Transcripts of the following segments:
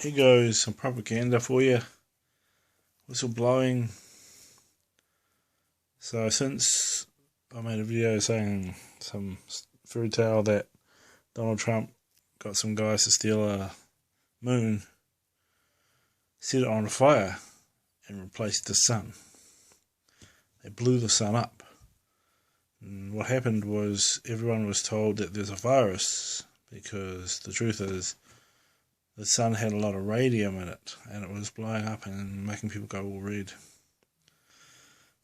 Here goes some propaganda for you. Whistle blowing. So since I made a video saying some fairy tale that Donald Trump got some guys to steal a moon, set it on fire and replaced the sun. They blew the sun up. And what happened was everyone was told that there's a virus, because the truth is the sun had a lot of radium in it and it was blowing up and making people go all red.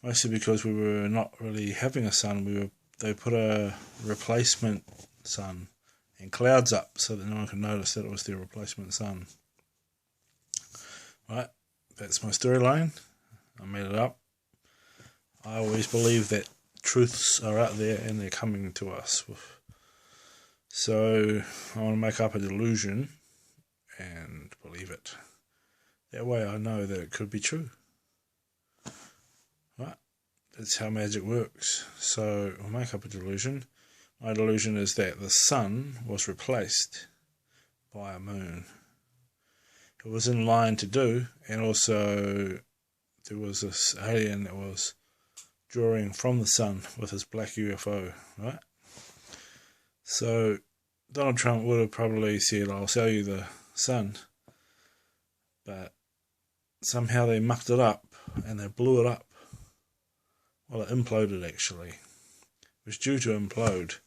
Mostly because we were not really having a sun. They put a replacement sun and clouds up so that no one could notice that it was their replacement sun. Right, that's my storyline. I made it up. I always believe that truths are out there and they're coming to us. So I want to make up a delusion and believe it. That way I know that it could be true. Right? That's how magic works. So I'll make up a delusion. My delusion is that the sun was replaced by a moon. It was in line to do, and also there was this alien that was drawing from the sun with his black UFO, right? So Donald Trump would have probably said, I'll sell you the sun, but somehow they mucked it up and they blew it up. Well, it imploded actually. It was due to implode,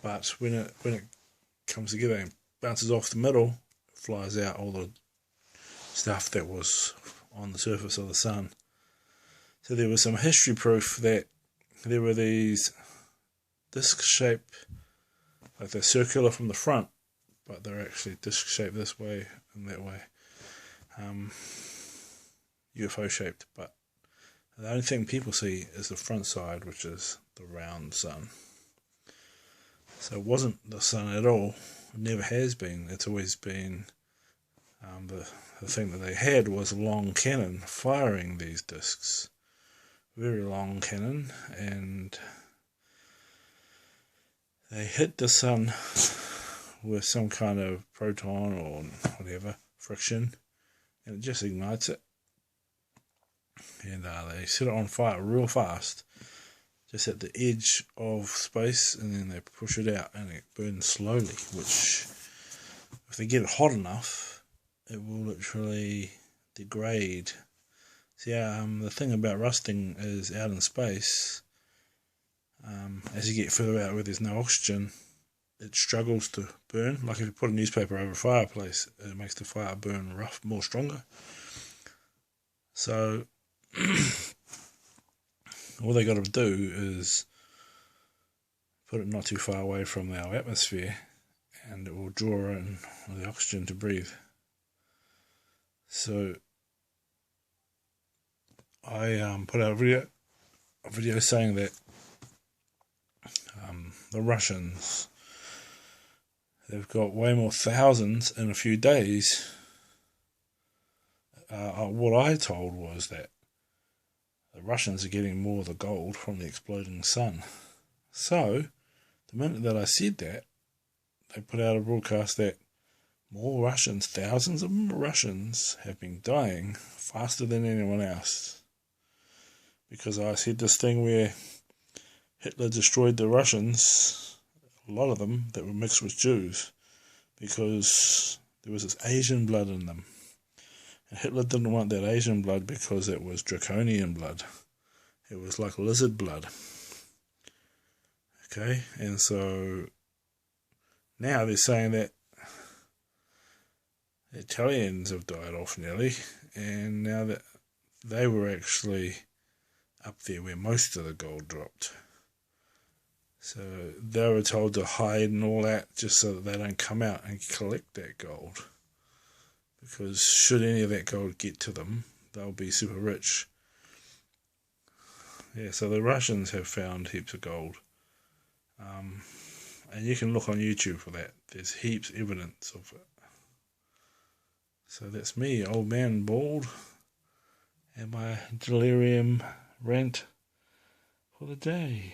but when it comes together and bounces off the middle, it flies out all the stuff that was on the surface of the sun. So there was some history proof that there were these disc-shaped, like they're circular from the front, but they're actually disc-shaped this way and that way, UFO-shaped. But the only thing people see is the front side, which is the round sun. So it wasn't the sun at all. It never has been. It's always been the thing that they had was a long cannon firing these discs. Very long cannon, and they hit the sun with some kind of proton or whatever, friction, and it just ignites it. And they set it on fire real fast, just at the edge of space, and then they push it out and it burns slowly, which, if they get it hot enough, it will literally degrade. See, the thing about rusting is out in space, as you get further out where there's no oxygen, it struggles to burn. Like if you put a newspaper over a fireplace, it makes the fire burn more stronger. So all they got to do is put it not too far away from our atmosphere, and it will draw in the oxygen to breathe. So I put out a video saying that the Russians, they've got way more thousands in a few days. What I told was that the Russians are getting more of the gold from the exploding sun. So the minute that I said that, they put out a broadcast that more Russians, thousands of Russians, have been dying faster than anyone else. Because I said this thing where Hitler destroyed the Russians, a lot of them that were mixed with Jews, because there was this Asian blood in them. And Hitler didn't want that Asian blood because it was draconian blood. It was like lizard blood. Okay, and so now they're saying that the Italians have died off nearly, and now that they were actually up there where most of the gold dropped. So they were told to hide and all that, just so that they don't come out and collect that gold. Because should any of that gold get to them, they'll be super rich. Yeah, so the Russians have found heaps of gold. And you can look on YouTube for that. There's heaps of evidence of it. So that's me, old man bald, and my delirium rant for the day.